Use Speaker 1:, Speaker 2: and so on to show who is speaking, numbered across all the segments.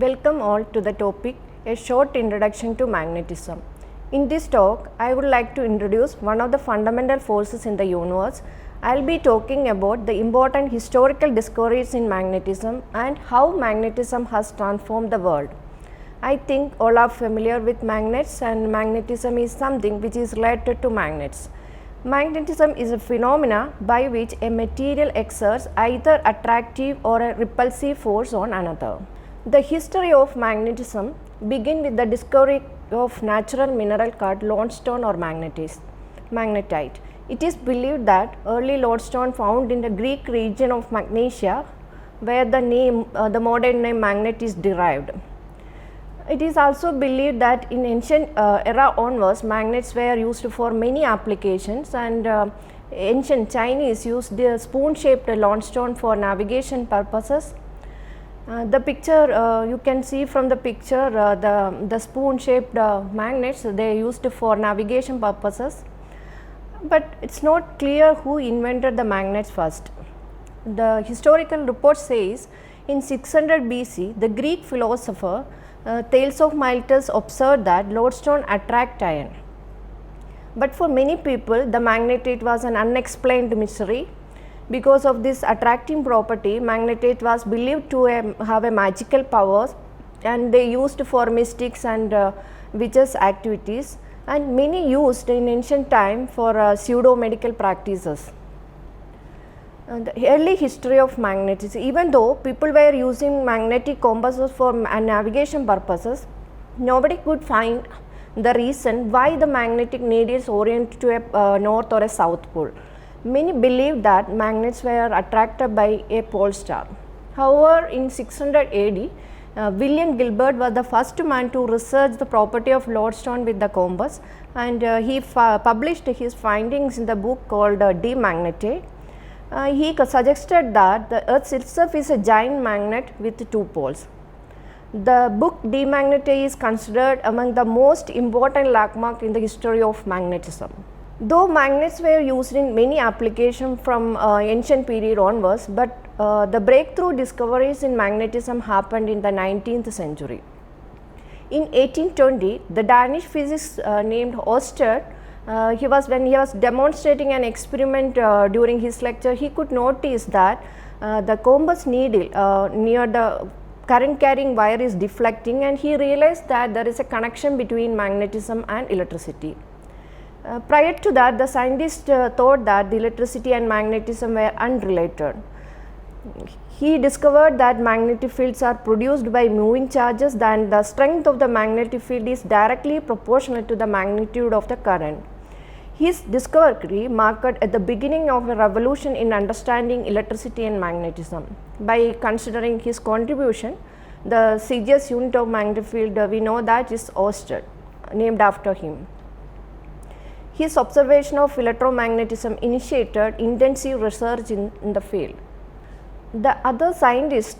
Speaker 1: Welcome all to the topic A Short Introduction to Magnetism. In this talk, I would like to introduce one of the fundamental forces in the universe. I will be talking about the important historical discoveries in magnetism and how magnetism has transformed the world. I think all are familiar with magnets, and magnetism is something which is related to magnets. Magnetism is a phenomena by which a material exerts either attractive or a repulsive force on another. The history of magnetism begins with the discovery of natural mineral called lodestone or magnetite. It is believed that early lodestone found in the Greek region of Magnesia, where the modern name magnet is derived. It is also believed that in ancient era onwards, magnets were used for many applications, and ancient Chinese used the spoon-shaped lodestone for navigation purposes. The picture you can see from the picture the spoon-shaped magnets they used for navigation purposes, but it is not clear who invented the magnets first. The historical report says in 600 BC, the Greek philosopher Thales of Miletus observed that lodestone attract iron. But for many people, the magnetite was an unexplained mystery. Because of this attracting property, magnetite was believed to have a magical powers, and they used for mystics and witches activities, and many used in ancient time for pseudo medical practices. The early history of magnetism, even though people were using magnetic compasses for navigation purposes, nobody could find the reason why the magnetic needle is oriented to a north or a south pole. Many believed that magnets were attracted by a pole star. However, in 600 AD, William Gilbert was the first man to research the property of lodestone with the compass, and he published his findings in the book called De Magnete. He suggested that the earth itself is a giant magnet with two poles. The book De Magnete is considered among the most important landmark in the history of magnetism. Though magnets were used in many applications from ancient period onwards, but the breakthrough discoveries in magnetism happened in the 19th century. In 1820, the Danish physicist named Ørsted, when he was demonstrating an experiment during his lecture, he could notice that the compass needle near the current carrying wire is deflecting, and he realized that there is a connection between magnetism and electricity. Prior to that, the scientist thought that the electricity and magnetism were unrelated. He discovered that magnetic fields are produced by moving charges, and the strength of the magnetic field is directly proportional to the magnitude of the current. His discovery marked at the beginning of a revolution in understanding electricity and magnetism. By considering his contribution, the CGS unit of magnetic field we know that is Ørsted, named after him. His observation of electromagnetism initiated intensive research in the field. The other scientists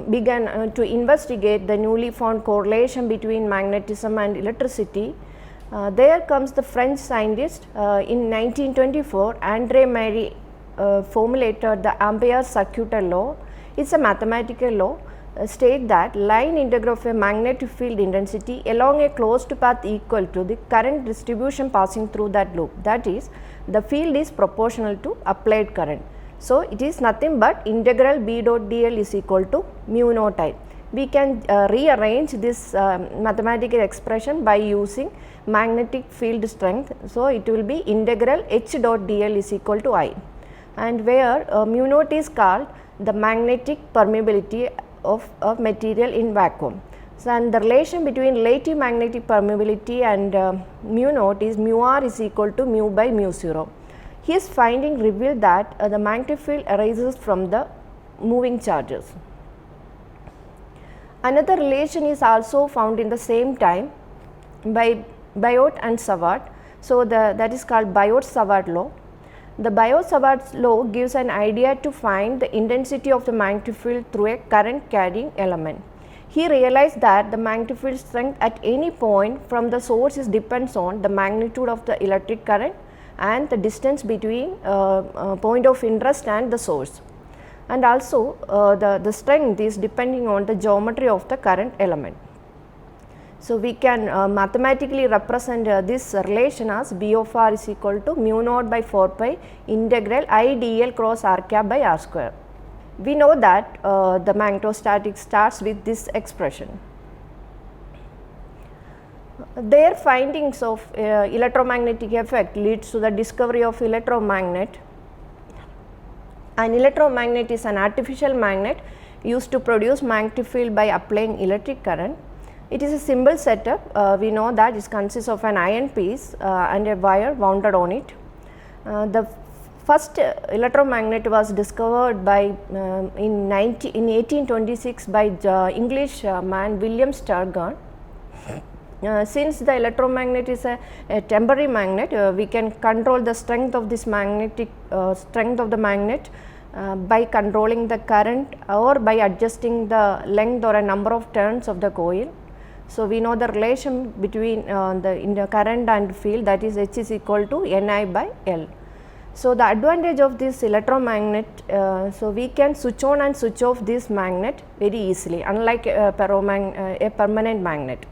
Speaker 1: began to investigate the newly found correlation between magnetism and electricity. There comes the French scientist. In 1924, André Marie formulated the Ampere's circuital law. It is a mathematical law. State that line integral of a magnetic field intensity along a closed path equal to the current distribution passing through that loop, that is, the field is proportional to applied current. So, it is nothing but integral B dot dl is equal to mu naught I. We can rearrange this mathematical expression by using magnetic field strength. So, it will be integral H dot dl is equal to I, and where mu naught is called the magnetic permeability of material in vacuum. So, and the relation between relative magnetic permeability and mu naught is mu r is equal to mu by mu 0. His finding revealed that the magnetic field arises from the moving charges. Another relation is also found in the same time by Biot and Savart. So, that is called Biot-Savart law. The Biot-Savart law gives an idea to find the intensity of the magnetic field through a current carrying element. He realized that the magnetic field strength at any point from the source depends on the magnitude of the electric current and the distance between point of interest and the source. and also the strength is depending on the geometry of the current element. So, we can mathematically represent this relation as B of r is equal to mu naught by 4 pi integral I dl cross r cap by r square. We know that the magnetostatics starts with this expression. Their findings of electromagnetic effect leads to the discovery of electromagnet. An electromagnet is an artificial magnet used to produce magnetic field by applying electric current. It is a simple setup. We know that it consists of an iron piece and a wire wounded on it. The first electromagnet was discovered by in 1826 by English man William Sturgeon. Since the electromagnet is a temporary magnet, we can control the strength of this magnetic strength of the magnet by controlling the current or by adjusting the length or a number of turns of the coil. So, we know the relation between the current and field, that is H is equal to Ni by L. So, the advantage of this electromagnet, so we can switch on and switch off this magnet very easily, unlike a permanent magnet.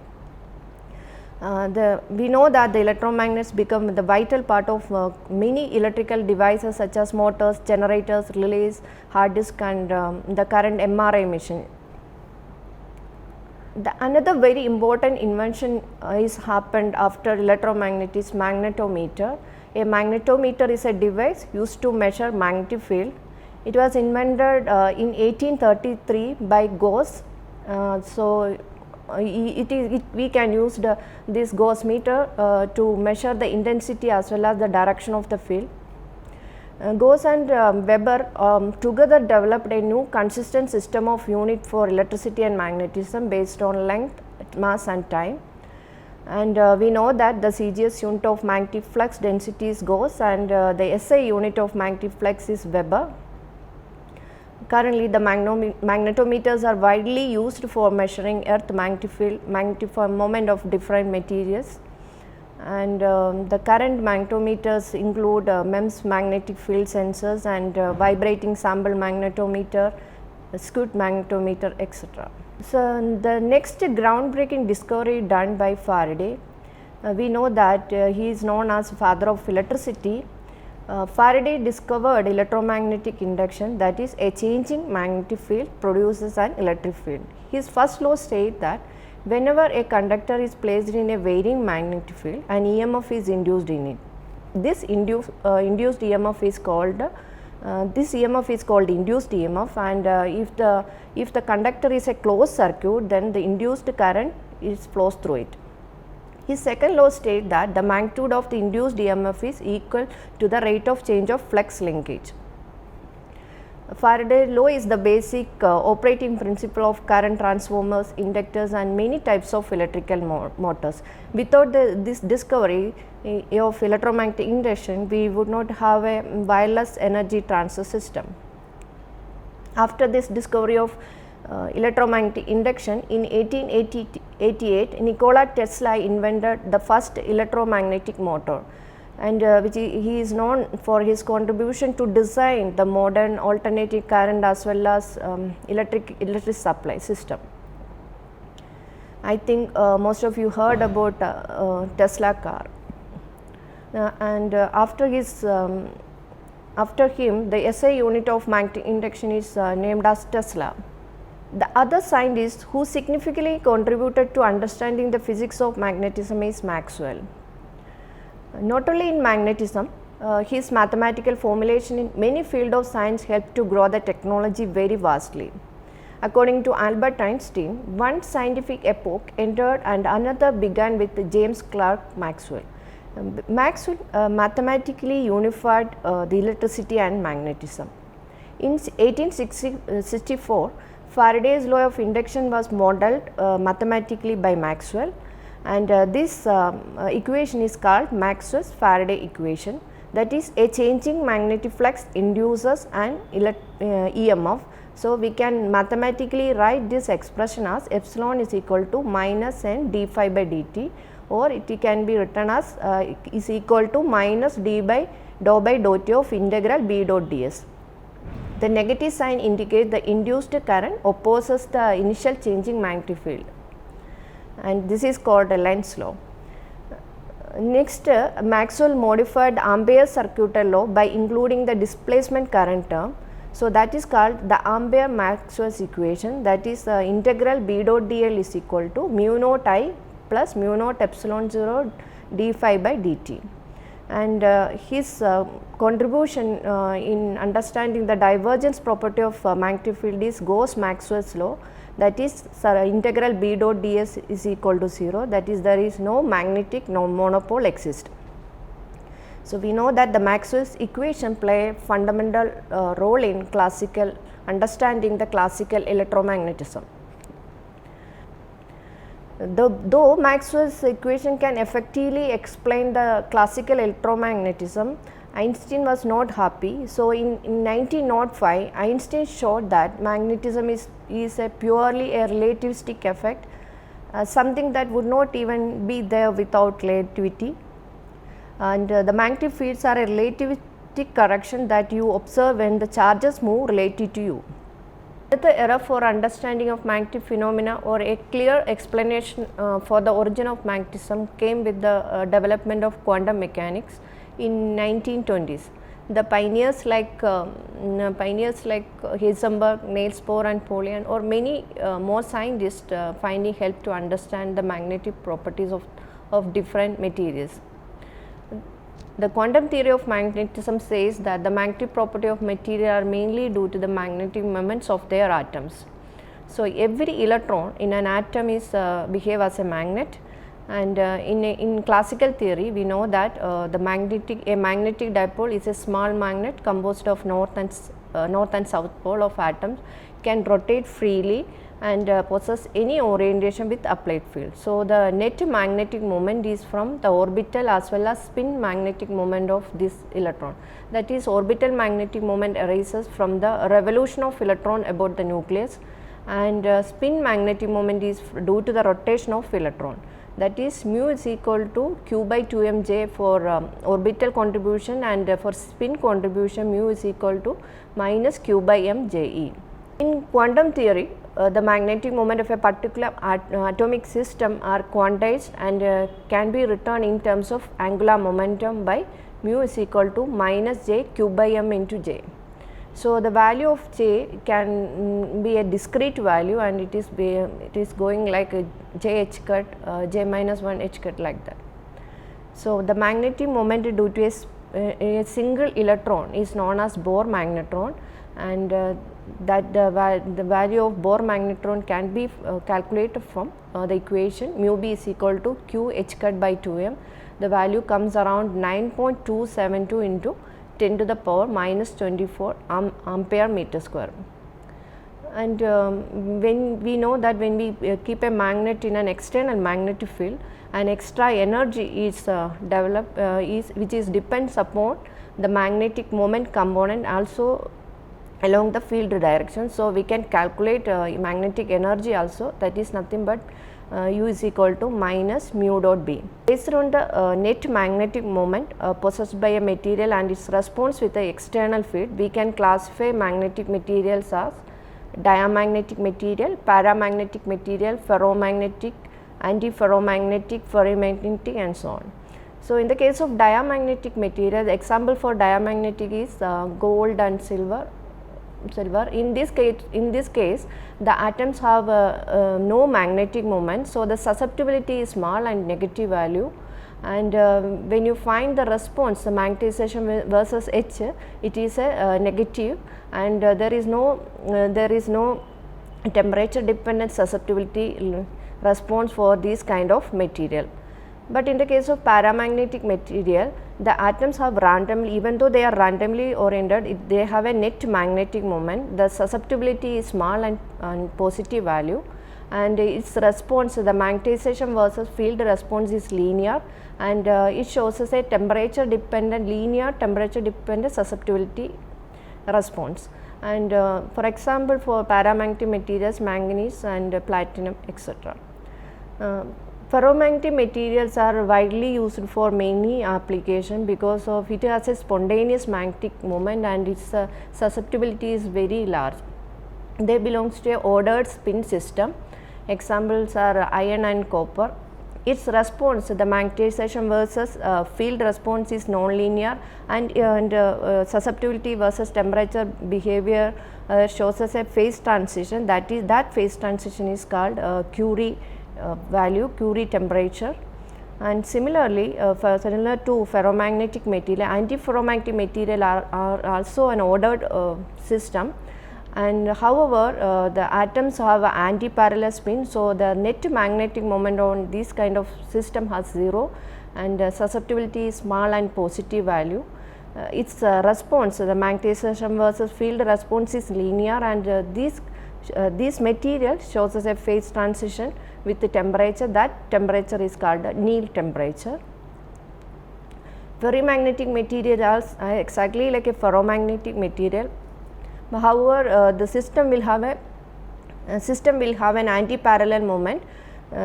Speaker 1: We know that the electromagnets become the vital part of many electrical devices such as motors, generators, relays, hard disk and the current MRI machine. Another very important invention is happened after electromagnet is magnetometer. A magnetometer is a device used to measure magnetic field. It was invented in 1833 by Gauss. We can use this Gauss meter to measure the intensity as well as the direction of the field. Gauss and Weber together developed a new consistent system of unit for electricity and magnetism based on length, mass and time. And we know that the CGS unit of magnetic flux density is Gauss and the SI unit of magnetic flux is Weber. Currently, the magnetometers are widely used for measuring earth magnetic field, magnetic moment of different materials. And the current magnetometers include MEMS magnetic field sensors and vibrating sample magnetometer, Squirt magnetometer, etc. So, the next groundbreaking discovery done by Faraday, we know that he is known as father of electricity. Faraday discovered electromagnetic induction, that is a changing magnetic field produces an electric field. His first law states that whenever a conductor is placed in a varying magnetic field, an EMF is induced in it. This induced EMF is called induced EMF, and if the conductor is a closed circuit, then the induced current flows through it. His second law states that the magnitude of the induced EMF is equal to the rate of change of flux linkage. Faraday's law is the basic operating principle of current transformers, inductors and many types of electrical motors. Without this discovery of electromagnetic induction, we would not have a wireless energy transfer system. After this discovery of electromagnetic induction in 1888, Nikola Tesla invented the first electromagnetic motor, and he is known for his contribution to design the modern alternating current as well as electric supply system. I think most of you heard about Tesla car, and after him the SI unit of magnetic induction is named as Tesla. The other scientist who significantly contributed to understanding the physics of magnetism is Maxwell. Not only in magnetism, his mathematical formulation in many fields of science helped to grow the technology very vastly. According to Albert Einstein, one scientific epoch entered and another began with James Clerk Maxwell. Maxwell mathematically unified the electricity and magnetism. In 1864, Faraday's law of induction was modeled mathematically by Maxwell, and this equation is called Maxwell's Faraday equation, that is a changing magnetic flux induces an EMF. So, we can mathematically write this expression as epsilon is equal to minus n d phi by dt, or it can be written as is equal to minus d by dou t of integral b dot ds. The negative sign indicates the induced current opposes the initial changing magnetic field, and this is called a Lenz's law. Next, Maxwell modified Ampere's circuitous law by including the displacement current term. So, that is called the Ampere-Maxwell's equation, that is integral B dot dl is equal to mu naught I plus mu naught epsilon 0 d phi by dt. And his contribution in understanding the divergence property of magnetic field is Gauss-Maxwell's law, that is integral B dot ds is equal to 0, that is there is no magnetic monopole exist. So, we know that the Maxwell's equation play a fundamental role in classical understanding the classical electromagnetism. Though Maxwell's equation can effectively explain the classical electromagnetism, Einstein was not happy. So, in 1905, Einstein showed that magnetism is a purely a relativistic effect, something that would not even be there without relativity. And the magnetic fields are a relativistic correction that you observe when the charges move relative to you. The era for understanding of magnetic phenomena or a clear explanation for the origin of magnetism came with the development of quantum mechanics in 1920s. The pioneers like Heisenberg, Niels Bohr and Pauli or many more scientists finding help to understand the magnetic properties of different materials. The quantum theory of magnetism says that the magnetic property of material are mainly due to the magnetic moments of their atoms. So, every electron in an atom is behave as a magnet, and in classical theory we know that a magnetic dipole is a small magnet composed of north and south pole of atoms, can rotate freely and possess any orientation with applied field. So, the net magnetic moment is from the orbital as well as spin magnetic moment of this electron, that is orbital magnetic moment arises from the revolution of electron about the nucleus, and spin magnetic moment is due to the rotation of electron, that is mu is equal to q by 2mj for orbital contribution, and for spin contribution mu is equal to minus q by mje. In quantum theory, the magnetic moment of a particular atomic system are quantized and can be written in terms of angular momentum by mu is equal to minus j q by m into j. So, the value of j can be a discrete value, and it is going like a j h cut j minus 1 h cut like that. So, the magnetic moment due to a single electron is known as Bohr magnetron, and that the value of Bohr magnetron can be calculated from the equation mu b is equal to q h cut by 2m. The value comes around 9.272 into 10 to the power minus 24 ampere meter square. And when we know that when we keep a magnet in an external magnetic field, an extra energy is developed which is depends upon the magnetic moment component also along the field direction. So, we can calculate magnetic energy also, that is nothing but u is equal to minus mu dot b. Based on the net magnetic moment possessed by a material and its response with the external field, we can classify magnetic materials as diamagnetic material, paramagnetic material, ferromagnetic, antiferromagnetic, ferrimagnetic and so on. So, in the case of diamagnetic material, the example for diamagnetic is gold and silver. In this case the atoms have no magnetic moment. So, the susceptibility is small and negative value, and when you find the response, the magnetization versus H, it is a negative, and there is no temperature dependent susceptibility response for this kind of material. But in the case of paramagnetic material, the atoms have randomly, even though they are randomly oriented, they have a net magnetic moment. The susceptibility is small and positive value, and its response, the magnetization versus field response is linear, and it shows us a temperature dependent, linear temperature dependent susceptibility response. And for example, for paramagnetic materials, manganese and platinum, etc. Ferromagnetic materials are widely used for many applications because of it has a spontaneous magnetic moment and its susceptibility is very large. They belongs to a ordered spin system. Examples are iron and copper. Its response, the magnetization versus field response is non-linear, and susceptibility versus temperature behavior shows us a phase transition. That phase transition is called Curie value, Curie temperature. And similarly, similar to ferromagnetic material, antiferromagnetic material are also an ordered system. And however, the atoms have an anti-parallel spin, so the net magnetic moment on this kind of system has 0, and susceptibility is small and positive value. Its response, the magnetization versus field response is linear, and this material shows us a phase transition with the temperature. That temperature is called Néel temperature. Ferromagnetic material is exactly like a ferromagnetic material. However, the system will have an anti-parallel moment.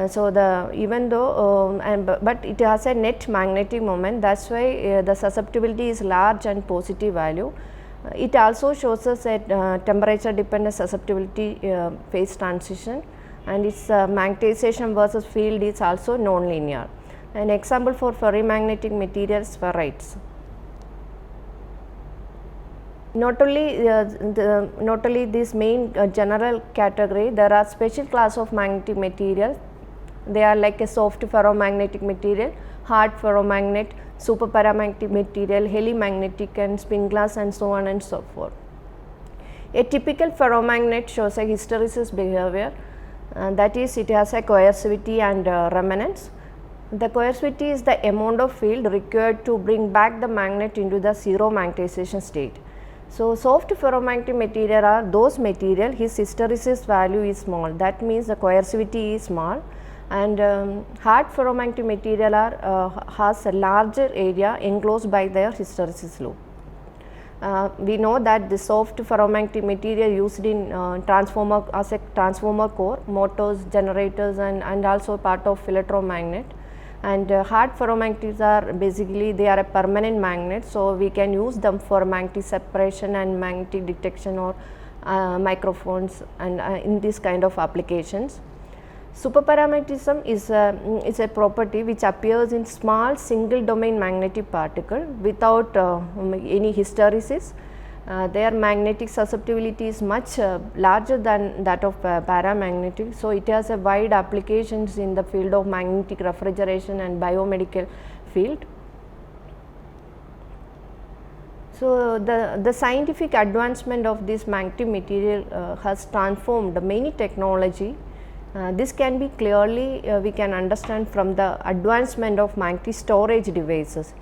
Speaker 1: So even though but it has a net magnetic moment, that's why the susceptibility is large and positive value. It also shows us a temperature dependent susceptibility phase transition, and its magnetization versus field is also non-linear. An example for ferromagnetic materials, ferrites. Not only this main general category, there are special class of magnetic materials. They are like a soft ferromagnetic material, hard ferromagnet, superparamagnetic material, helimagnetic, and spin glass, and so on and so forth. A typical ferromagnet shows a hysteresis behavior, that is, it has a coercivity and remanence. The coercivity is the amount of field required to bring back the magnet into the zero magnetization state. So, soft ferromagnetic material are those material his hysteresis value is small, that means the coercivity is small, and hard ferromagnetic material are has a larger area enclosed by their hysteresis loop. We know that the soft ferromagnetic material used in transformer as a transformer core, motors, generators, and also part of electromagnet. And hard ferromagnets are basically they are a permanent magnet, so we can use them for magnetic separation and magnetic detection or microphones and in this kind of applications. Superparamagnetism is a property which appears in small single domain magnetic particle without any hysteresis. Their magnetic susceptibility is much larger than that of paramagnetic. So, it has a wide applications in the field of magnetic refrigeration and biomedical field. So, the scientific advancement of this magnetic material has transformed many technology. This can be clearly we can understand from the advancement of magnetic storage devices.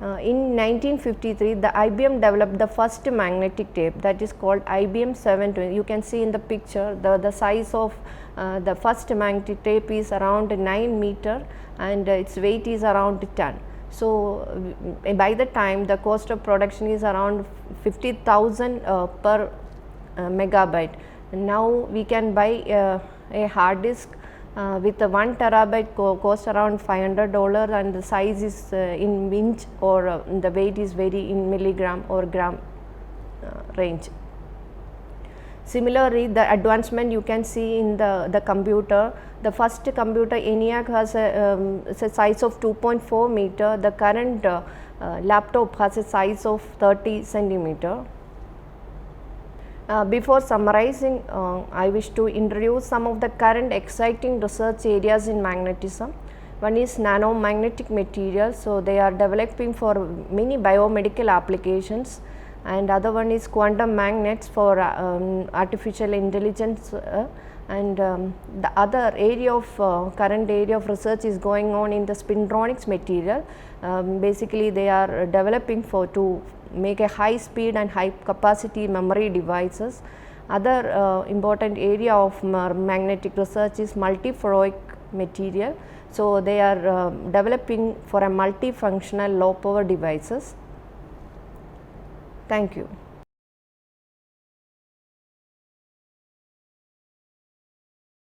Speaker 1: In 1953, the IBM developed the first magnetic tape, that is called IBM 720. You can see in the picture the size of the first magnetic tape is around 9 meter and its weight is around 10. So, by the time the cost of production is around 50,000 per megabyte. Now, we can buy a hard disk with a 1 terabyte cost around $500, and the size is in inch or the weight is very in milligram or gram range. Similarly, the advancement you can see in the computer. The first computer ENIAC has a size of 2.4 meter. The current laptop has a size of 30 centimeter. Before summarizing, I wish to introduce some of the current exciting research areas in magnetism. One is nanomagnetic materials, so they are developing for many biomedical applications, and other one is quantum magnets for artificial intelligence, and the other area of current area of research is going on in the spintronics material. Basically, they are developing to make a high speed and high capacity memory devices. Other important area of magnetic research is multiferroic material. So, they are developing for a multifunctional low power devices. Thank you.